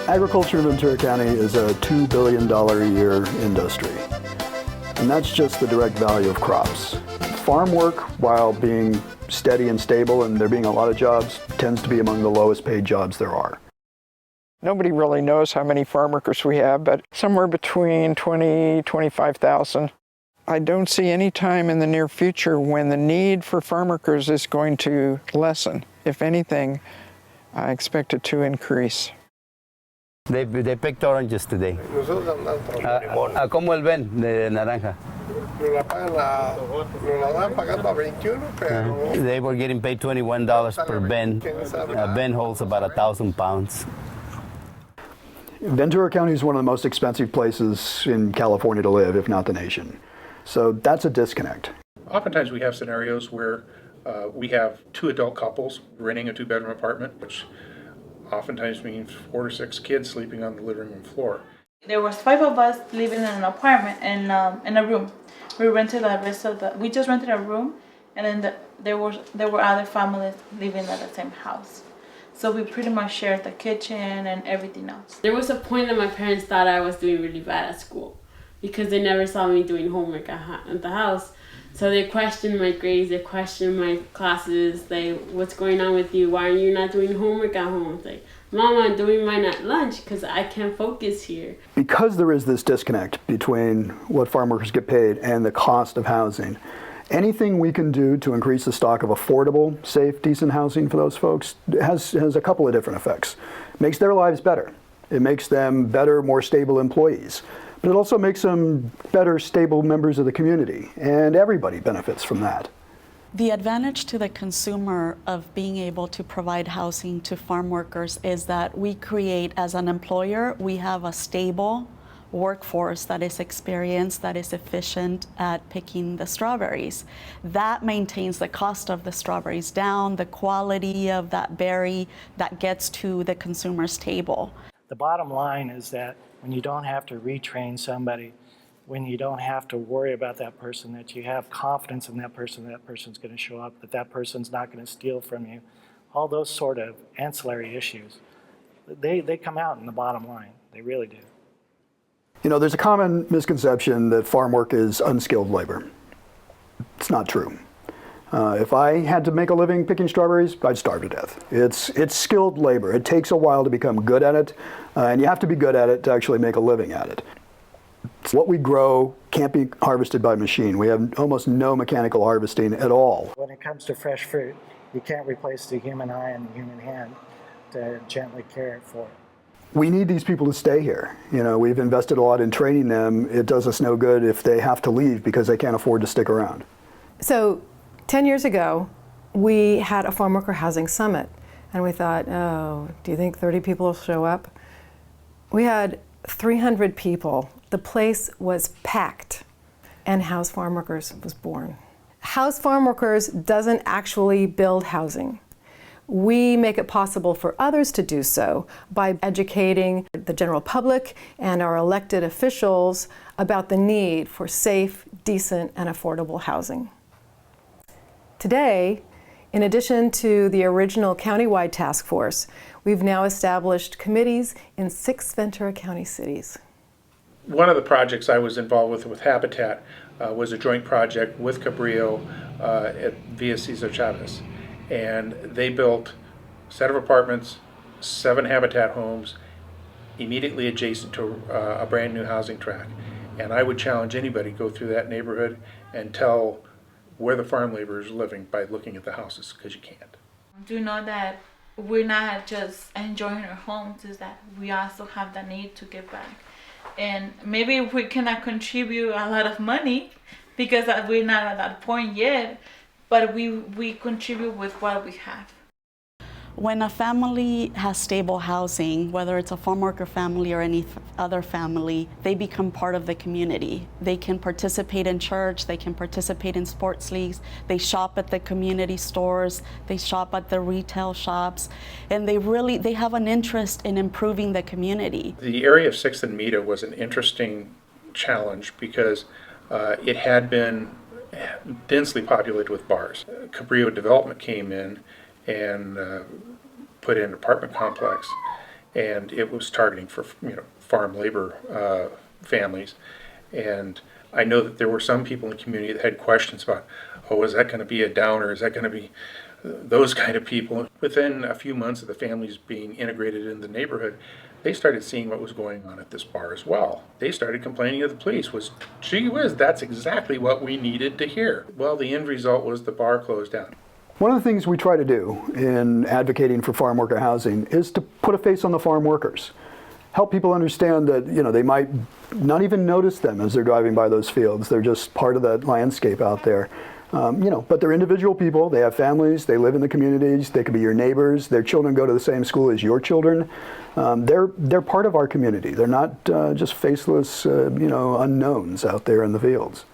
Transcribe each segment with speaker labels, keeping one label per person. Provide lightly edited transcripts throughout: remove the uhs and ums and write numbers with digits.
Speaker 1: Agriculture in Ventura County is a $2 billion a year industry, and that's just the direct value of crops. Farm work, while being steady and stable and there being a lot of jobs, tends to be among the lowest paid jobs there are.
Speaker 2: Nobody really knows how many farm workers we have, but somewhere between 20, 25,000. I don't see any time in the near future when the need for farm workers is going to lessen. If anything, I expect it to increase.
Speaker 3: They picked oranges today. ¿Cómo el ven de naranja? They were getting paid $21 per bin. A bin holds about 1,000 pounds.
Speaker 1: Ventura County is one of the most expensive places in California to live, if not the nation. So that's a disconnect.
Speaker 4: Oftentimes we have scenarios where we have two adult couples renting a two-bedroom apartment, which oftentimes means 4 to 6 kids sleeping on the living room floor.
Speaker 5: There was 5 of us living in an apartment in a room. We rented the rest of we just rented a room, and then there were other families living at the same house. So we pretty much shared the kitchen and everything else.
Speaker 6: There was a point that my parents thought I was doing really bad at school because they never saw me doing homework at the house. So they questioned my grades, they questioned my classes, what's going on with you? Why are you not doing homework at home? It's like, Mom, I'm doing mine at lunch because I can't focus here.
Speaker 1: Because there is this disconnect between what farm workers get paid and the cost of housing, anything we can do to increase the stock of affordable, safe, decent housing for those folks has a couple of different effects. It makes their lives better. It makes them better, more stable employees. But it also makes them better, stable members of the community, and everybody benefits from that.
Speaker 7: The advantage to the consumer of being able to provide housing to farm workers is that we create, as an employer, we have a stable workforce that is experienced, that is efficient at picking the strawberries. That maintains the cost of the strawberries down, the quality of that berry that gets to the consumer's table.
Speaker 8: The bottom line is that when you don't have to retrain somebody, when you don't have to worry about that person, that you have confidence in that person's going to show up, that person's not going to steal from you, all those sort of ancillary issues, they come out in the bottom line. They really do.
Speaker 1: You know, there's a common misconception that farm work is unskilled labor. It's not true. If I had to make a living picking strawberries, I'd starve to death. It's skilled labor. It takes a while to become good at it, and you have to be good at it to actually make a living at it. What we grow can't be harvested by machine. We have almost no mechanical harvesting at all.
Speaker 8: When it comes to fresh fruit, you can't replace the human eye and the human hand to gently care it for.
Speaker 1: We need these people to stay here. You know, we've invested a lot in training them. It does us no good if they have to leave because they can't afford to stick around.
Speaker 9: So 10 years ago, we had a farm worker housing summit, and we thought, oh, do you think 30 people will show up? We had 300 people. The place was packed, and House Farm Workers was born. House Farm Workers doesn't actually build housing. We make it possible for others to do so by educating the general public and our elected officials about the need for safe, decent, and affordable housing. Today, in addition to the original countywide task force, we've now established committees in 6 Ventura County cities.
Speaker 4: One of the projects I was involved with Habitat was a joint project with Cabrillo at Via Cesar Chavez. And they built a set of apartments, 7 Habitat homes, immediately adjacent to a brand new housing tract. And I would challenge anybody to go through that neighborhood and tell where the farm laborers are living by looking at the houses, because you can't.
Speaker 5: Do know that we're not just enjoying our homes, is that we also have the need to give back. And maybe we cannot contribute a lot of money because we're not at that point yet, but we contribute with what we have.
Speaker 7: When a family has stable housing, whether it's a farm worker family or any other family, they become part of the community. They can participate in church, they can participate in sports leagues, they shop at the community stores, they shop at the retail shops, and they have an interest in improving the community.
Speaker 4: The area of 6th and Mita was an interesting challenge because it had been densely populated with bars. Cabrillo Development came in and put in an apartment complex, and it was targeting for farm labor families. And I know that there were some people in the community that had questions about, oh, is that going to be a downer? Is that going to be those kind of people? Within a few months of the families being integrated in the neighborhood, they started seeing what was going on at this bar as well. They started complaining to the police. Gee whiz, that's exactly what we needed to hear. Well, the end result was the bar closed down.
Speaker 1: One of the things we try to do in advocating for farm worker housing is to put a face on the farm workers. Help people understand that they might not even notice them as they're driving by those fields. They're just part of that landscape out there. But they're individual people. They have families. They live in the communities. They could be your neighbors. Their children go to the same school as your children. They're part of our community. They're not just faceless, unknowns out there in the fields.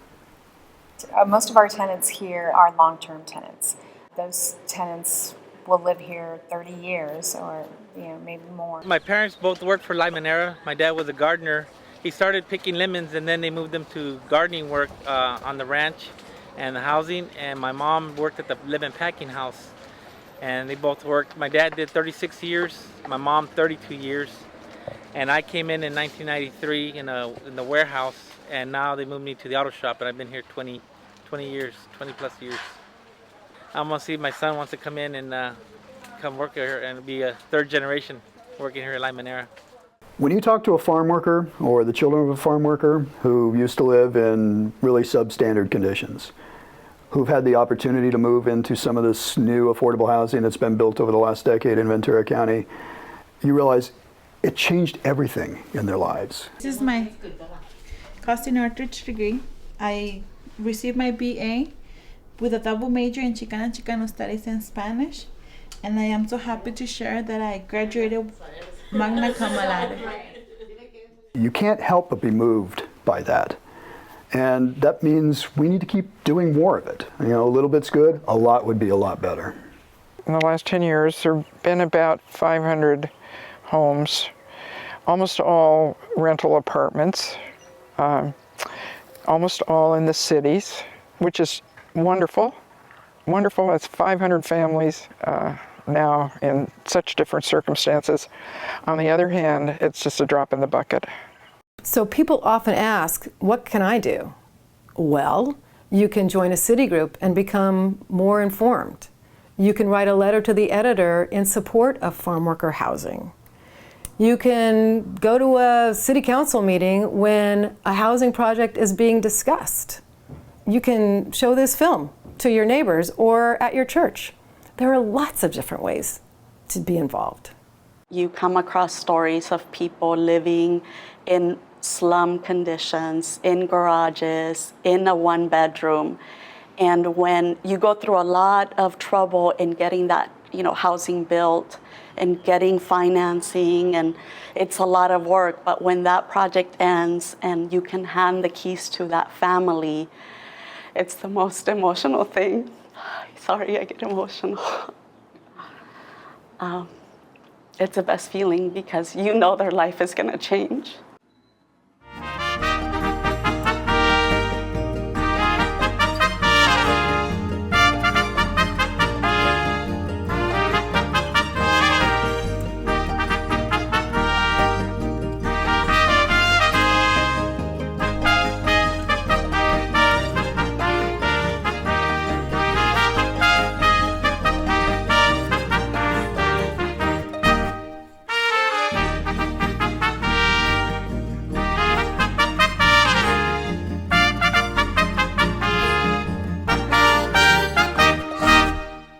Speaker 10: Most of our tenants here are long-term tenants. Those tenants will live here 30 years or maybe more.
Speaker 11: My parents both worked for Limonera. My dad was a gardener. He started picking lemons and then they moved him to gardening work on the ranch and the housing, and my mom worked at the lemon packing house, and they both worked. My dad did 36 years, my mom 32 years, and I came in 1993 in the warehouse, and now they moved me to the auto shop, and I've been here 20 years, 20 plus years. I'm gonna see if my son wants to come in and come work here and be a third generation working here at Limonera.
Speaker 1: When you talk to a farm worker or the children of a farm worker who used to live in really substandard conditions, who've had the opportunity to move into some of this new affordable housing that's been built over the last decade in Ventura County, you realize it changed everything in their lives.
Speaker 5: This is my costume artistry degree. I received my BA with a double major in Chicano Studies and Spanish, and I am so happy to share that I graduated magna cum laude.
Speaker 1: You can't help but be moved by that. And that means we need to keep doing more of it. A little bit's good, a lot would be a lot better.
Speaker 2: In the last 10 years, there have been about 500 homes, almost all rental apartments, almost all in the cities, which is wonderful. Wonderful, that's 500 families now in such different circumstances. On the other hand, it's just a drop in the bucket.
Speaker 9: So people often ask, what can I do? Well, you can join a city group and become more informed. You can write a letter to the editor in support of farm worker housing. You can go to a city council meeting when a housing project is being discussed. You can show this film to your neighbors or at your church. There are lots of different ways to be involved.
Speaker 7: You come across stories of people living in slum conditions, in garages, in a one-bedroom. And when you go through a lot of trouble in getting that, housing built and getting financing, and it's a lot of work, but when that project ends and you can hand the keys to that family, it's the most emotional thing. Sorry, I get emotional. It's the best feeling because their life is gonna change.